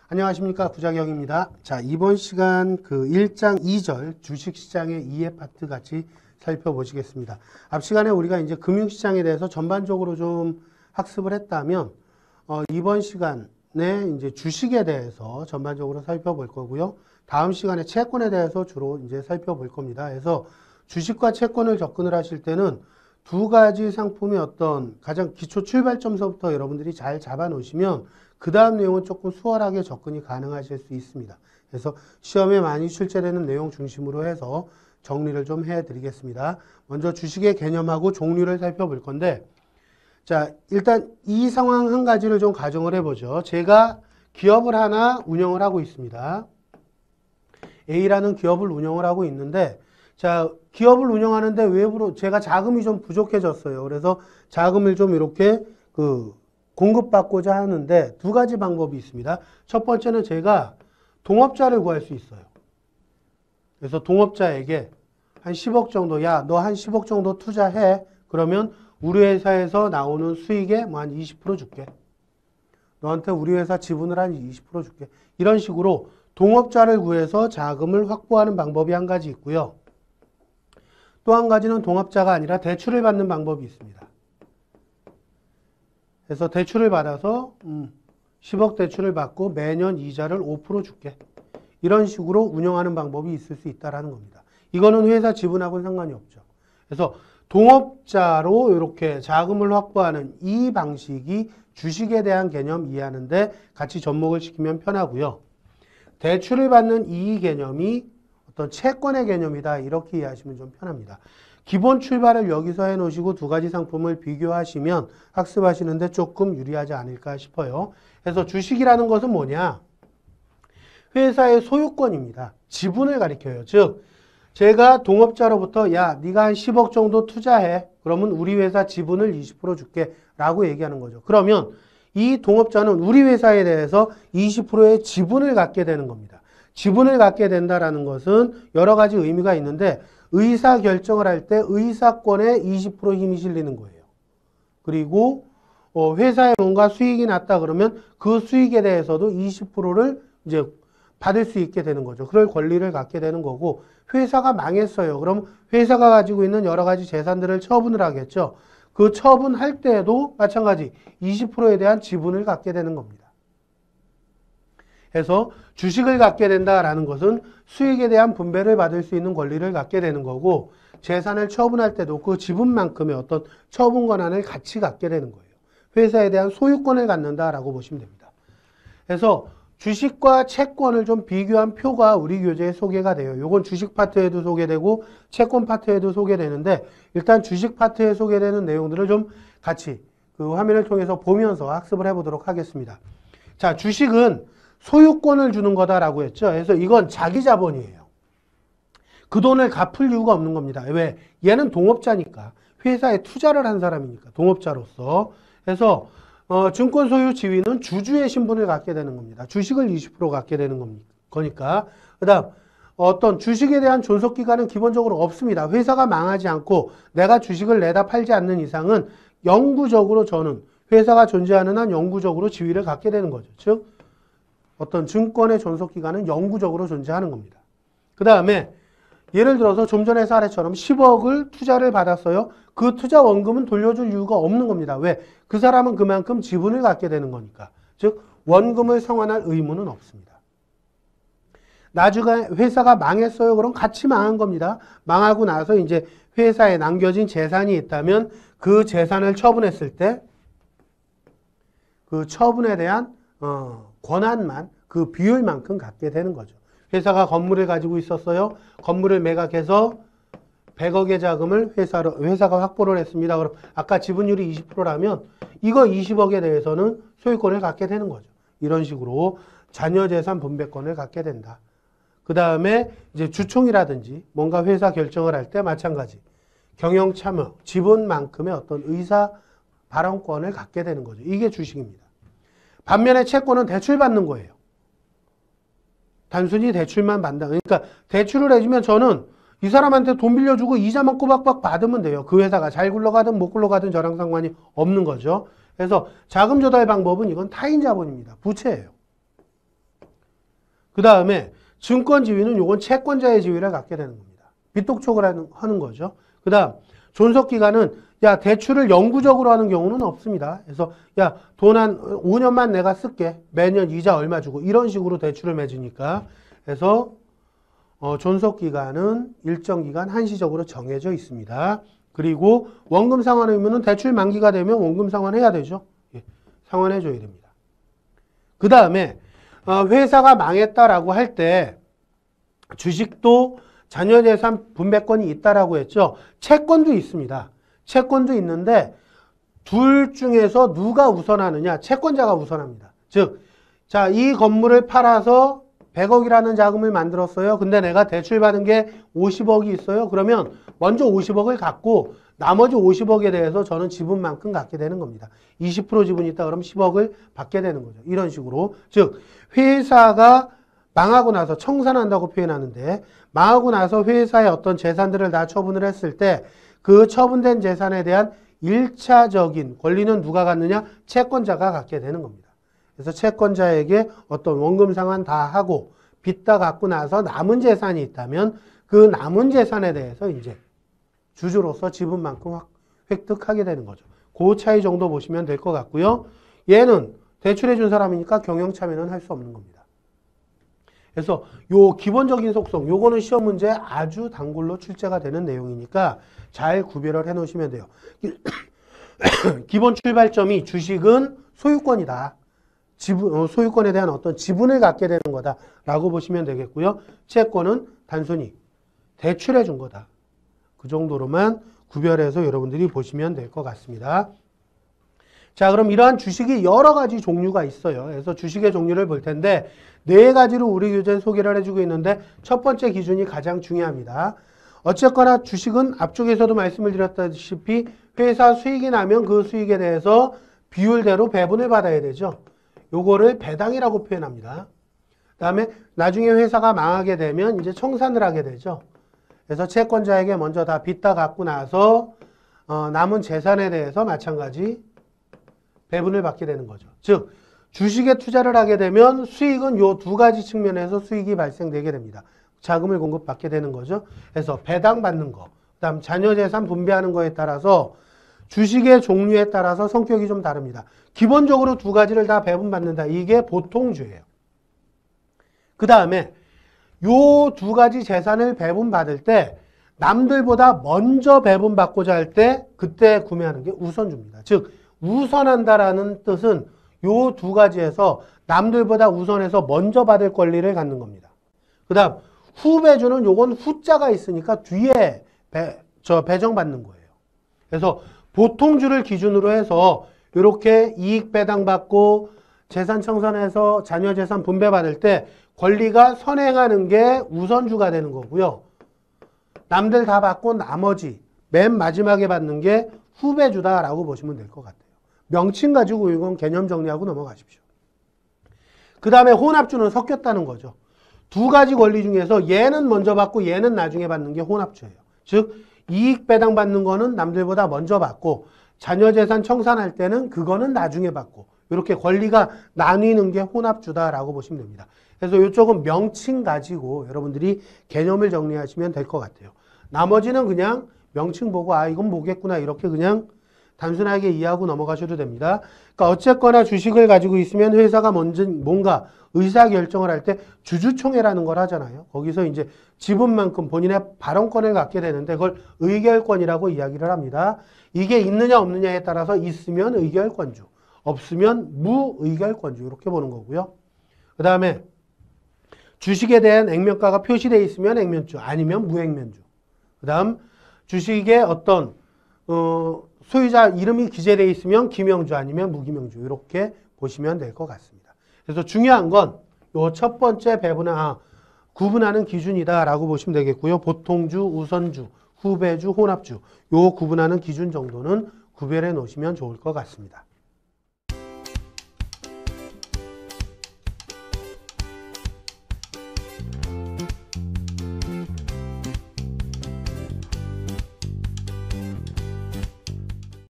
안녕하십니까, 구자경입니다. 자, 이번 시간 그 1장 2절 주식시장의 이해 파트 같이 살펴보시겠습니다. 앞 시간에 우리가 이제 금융시장에 대해서 전반적으로 좀 학습을 했다면, 이번 시간에 이제 주식에 대해서 전반적으로 살펴볼 거고요. 다음 시간에 채권에 대해서 주로 이제 살펴볼 겁니다. 그래서 주식과 채권을 접근을 하실 때는 두 가지 상품의 어떤 가장 기초 출발점서부터 여러분들이 잘 잡아 놓으시면 그 다음 내용은 조금 수월하게 접근이 가능하실 수 있습니다. 그래서 시험에 많이 출제되는 내용 중심으로 해서 정리를 좀 해드리겠습니다. 먼저 주식의 개념하고 종류를 살펴볼 건데, 자, 일단 이 상황 한 가지를 좀 가정을 해보죠. 제가 기업을 하나 운영을 하고 있습니다. A라는 기업을 운영을 하고 있는데, 자, 기업을 운영하는데 외부로 제가 자금이 좀 부족해졌어요. 그래서 자금을 좀 이렇게 공급받고자 하는데 두 가지 방법이 있습니다. 첫 번째는 제가 동업자를 구할 수 있어요. 그래서 동업자에게 한 10억 정도, 야, 너 한 10억 정도 투자해. 그러면 우리 회사에서 나오는 수익의 뭐 한 20% 줄게. 너한테 우리 회사 지분을 한 20% 줄게. 이런 식으로 동업자를 구해서 자금을 확보하는 방법이 한 가지 있고요. 또 한 가지는 동업자가 아니라 대출을 받는 방법이 있습니다. 그래서 대출을 받아서 10억 대출을 받고 매년 이자를 5% 줄게. 이런 식으로 운영하는 방법이 있을 수 있다는 겁니다. 이거는 회사 지분하고는 상관이 없죠. 그래서 동업자로 이렇게 자금을 확보하는 이 방식이 주식에 대한 개념 이해하는데 같이 접목을 시키면 편하고요. 대출을 받는 이 개념이 어떤 채권의 개념이다. 이렇게 이해하시면 좀 편합니다. 기본 출발을 여기서 해놓으시고 두 가지 상품을 비교하시면 학습하시는데 조금 유리하지 않을까 싶어요. 그래서 주식이라는 것은 뭐냐? 회사의 소유권입니다. 지분을 가리켜요. 즉, 제가 동업자로부터 야, 네가 한 10억 정도 투자해. 그러면 우리 회사 지분을 20% 줄게. 라고 얘기하는 거죠. 그러면 이 동업자는 우리 회사에 대해서 20%의 지분을 갖게 되는 겁니다. 지분을 갖게 된다는 것은 여러 가지 의미가 있는데 의사결정을 할 때 의사권에 20% 힘이 실리는 거예요. 그리고 회사에 뭔가 수익이 났다 그러면 그 수익에 대해서도 20%를 이제 받을 수 있게 되는 거죠. 그럴 권리를 갖게 되는 거고, 회사가 망했어요. 그럼 회사가 가지고 있는 여러 가지 재산들을 처분을 하겠죠. 그 처분할 때에도 마찬가지 20%에 대한 지분을 갖게 되는 겁니다. 그래서 주식을 갖게 된다라는 것은 수익에 대한 분배를 받을 수 있는 권리를 갖게 되는 거고, 재산을 처분할 때도 그 지분만큼의 어떤 처분 권한을 같이 갖게 되는 거예요. 회사에 대한 소유권을 갖는다라고 보시면 됩니다. 그래서 주식과 채권을 좀 비교한 표가 우리 교재에 소개가 돼요. 요건 주식 파트에도 소개되고 채권 파트에도 소개되는데, 일단 주식 파트에 소개되는 내용들을 좀 같이 그 화면을 통해서 보면서 학습을 해보도록 하겠습니다. 자, 주식은 소유권을 주는 거다라고 했죠. 그래서 이건 자기 자본이에요. 그 돈을 갚을 이유가 없는 겁니다. 왜? 얘는 동업자니까. 회사에 투자를 한 사람이니까. 동업자로서. 그래서 증권 소유 지위는 주주의 신분을 갖게 되는 겁니다. 주식을 20% 갖게 되는 거니까. 그 다음 어떤 주식에 대한 존속기간은 기본적으로 없습니다. 회사가 망하지 않고 내가 주식을 내다 팔지 않는 이상은 영구적으로 저는 회사가 존재하는 한 영구적으로 지위를 갖게 되는 거죠. 즉 어떤 증권의 존속기간은 영구적으로 존재하는 겁니다. 그 다음에 예를 들어서 좀 전에 사례처럼 10억을 투자를 받았어요. 그 투자 원금은 돌려줄 이유가 없는 겁니다. 왜? 그 사람은 그만큼 지분을 갖게 되는 거니까. 즉 원금을 상환할 의무는 없습니다. 나중에 회사가 망했어요. 그럼 같이 망한 겁니다. 망하고 나서 이제 회사에 남겨진 재산이 있다면 그 재산을 처분했을 때 그 처분에 대한 권한만 그 비율만큼 갖게 되는 거죠. 회사가 건물을 가지고 있었어요. 건물을 매각해서 100억의 자금을 회사가 확보를 했습니다. 그럼 아까 지분율이 20%라면 이거 20억에 대해서는 소유권을 갖게 되는 거죠. 이런 식으로 자녀재산 분배권을 갖게 된다. 그 다음에 이제 주총이라든지 뭔가 회사 결정을 할 때 마찬가지. 경영 참여, 지분만큼의 어떤 의사 발언권을 갖게 되는 거죠. 이게 주식입니다. 반면에 채권은 대출받는 거예요. 단순히 대출만 받는다. 그러니까 대출을 해주면 저는 이 사람한테 돈 빌려주고 이자만 꼬박꼬박 받으면 돼요. 그 회사가 잘 굴러가든 못 굴러가든 저랑 상관이 없는 거죠. 그래서 자금 조달 방법은 이건 타인 자본입니다. 부채예요. 그 다음에 증권 지위는 요건 채권자의 지위를 갖게 되는 겁니다. 빚독촉을 하는 거죠. 그 다음 존속 기간은 야 대출을 영구적으로 하는 경우는 없습니다. 그래서 야 돈 한 5년만 내가 쓸게. 매년 이자 얼마 주고 이런 식으로 대출을 맺으니까 그래서 존속 기간은 일정 기간 한시적으로 정해져 있습니다. 그리고 원금 상환 의무는 대출 만기가 되면 원금 상환해야 되죠. 예, 상환해줘야 됩니다. 그 다음에 회사가 망했다라고 할 때 주식도 자녀재산 분배권이 있다라고 했죠. 채권도 있습니다. 채권도 있는데 둘 중에서 누가 우선하느냐? 채권자가 우선합니다. 즉, 자, 이 건물을 팔아서 100억이라는 자금을 만들었어요. 근데 내가 대출받은 게 50억이 있어요. 그러면 먼저 50억을 갖고 나머지 50억에 대해서 저는 지분만큼 갖게 되는 겁니다. 20% 지분이 있다 그러면 10억을 받게 되는 거죠. 이런 식으로. 즉, 회사가 망하고 나서 청산한다고 표현하는데 망하고 나서 회사의 어떤 재산들을 다 처분을 했을 때 그 처분된 재산에 대한 1차적인 권리는 누가 갖느냐? 채권자가 갖게 되는 겁니다. 그래서 채권자에게 어떤 원금 상환 다 하고 빚 다 갚고 나서 남은 재산이 있다면 그 남은 재산에 대해서 이제 주주로서 지분만큼 획득하게 되는 거죠. 그 차이 정도 보시면 될 것 같고요. 얘는 대출해 준 사람이니까 경영 참여는 할 수 없는 겁니다. 그래서 요 기본적인 속성, 요거는 시험 문제에 아주 단골로 출제가 되는 내용이니까 잘 구별을 해 놓으시면 돼요. 기본 출발점이 주식은 소유권이다. 소유권에 대한 어떤 지분을 갖게 되는 거다라고 보시면 되겠고요. 채권은 단순히 대출해 준 거다. 그 정도로만 구별해서 여러분들이 보시면 될 것 같습니다. 자, 그럼 이러한 주식이 여러 가지 종류가 있어요. 그래서 주식의 종류를 볼 텐데 4가지로 우리 교재는 소개를 해주고 있는데 첫 번째 기준이 가장 중요합니다. 어쨌거나 주식은 앞쪽에서도 말씀을 드렸다시피 회사 수익이 나면 그 수익에 대해서 비율대로 배분을 받아야 되죠. 요거를 배당이라고 표현합니다. 그 다음에 나중에 회사가 망하게 되면 이제 청산을 하게 되죠. 그래서 채권자에게 먼저 다 빚 다 갚고 나서 남은 재산에 대해서 마찬가지 배분을 받게 되는 거죠. 즉 주식에 투자를 하게 되면 수익은 요 2가지 측면에서 수익이 발생되게 됩니다. 자금을 공급받게 되는 거죠. 그래서 배당 받는 거, 그다음 자녀재산 분배하는 거에 따라서 주식의 종류에 따라서 성격이 좀 다릅니다. 기본적으로 2가지를 다 배분받는다. 이게 보통주예요. 그 다음에 요 2가지 재산을 배분받을 때 남들보다 먼저 배분받고자 할 때 그때 구매하는 게 우선주입니다. 즉 우선한다라는 뜻은 요 2가지에서 남들보다 우선해서 먼저 받을 권리를 갖는 겁니다. 그 다음 후배주는 요건 후자가 있으니까 뒤에 배정받는 거예요. 그래서 보통주를 기준으로 해서 이렇게 이익 배당받고 재산 청산해서 자녀재산 분배받을 때 권리가 선행하는 게 우선주가 되는 거고요. 남들 다 받고 나머지 맨 마지막에 받는 게 후배주다라고 보시면 될 것 같아요. 명칭 가지고 이건 개념 정리하고 넘어가십시오. 그 다음에 혼합주는 섞였다는 거죠. 2가지 권리 중에서 얘는 먼저 받고 얘는 나중에 받는 게 혼합주예요. 즉 이익 배당 받는 거는 남들보다 먼저 받고 자녀재산 청산할 때는 그거는 나중에 받고 이렇게 권리가 나뉘는 게 혼합주다라고 보시면 됩니다. 그래서 이쪽은 명칭 가지고 여러분들이 개념을 정리하시면 될 것 같아요. 나머지는 그냥 명칭 보고 아 이건 뭐겠구나 이렇게 그냥 단순하게 이해하고 넘어가셔도 됩니다. 그러니까 어쨌거나 주식을 가지고 있으면 회사가 먼저 뭔가 의사결정을 할 때 주주총회라는 걸 하잖아요. 거기서 이제 지분만큼 본인의 발언권을 갖게 되는데 그걸 의결권이라고 이야기를 합니다. 이게 있느냐 없느냐에 따라서 있으면 의결권주, 없으면 무의결권주 이렇게 보는 거고요. 그 다음에 주식에 대한 액면가가 표시되어 있으면 액면주, 아니면 무액면주. 그 다음 주식에 어떤 소유자 이름이 기재되어 있으면 기명주 아니면 무기명주 이렇게 보시면 될 것 같습니다. 그래서 중요한 건 요 첫 번째 구분하는 기준이다라고 보시면 되겠고요. 보통주, 우선주, 후배주, 혼합주 요 구분하는 기준 정도는 구별해 놓으시면 좋을 것 같습니다.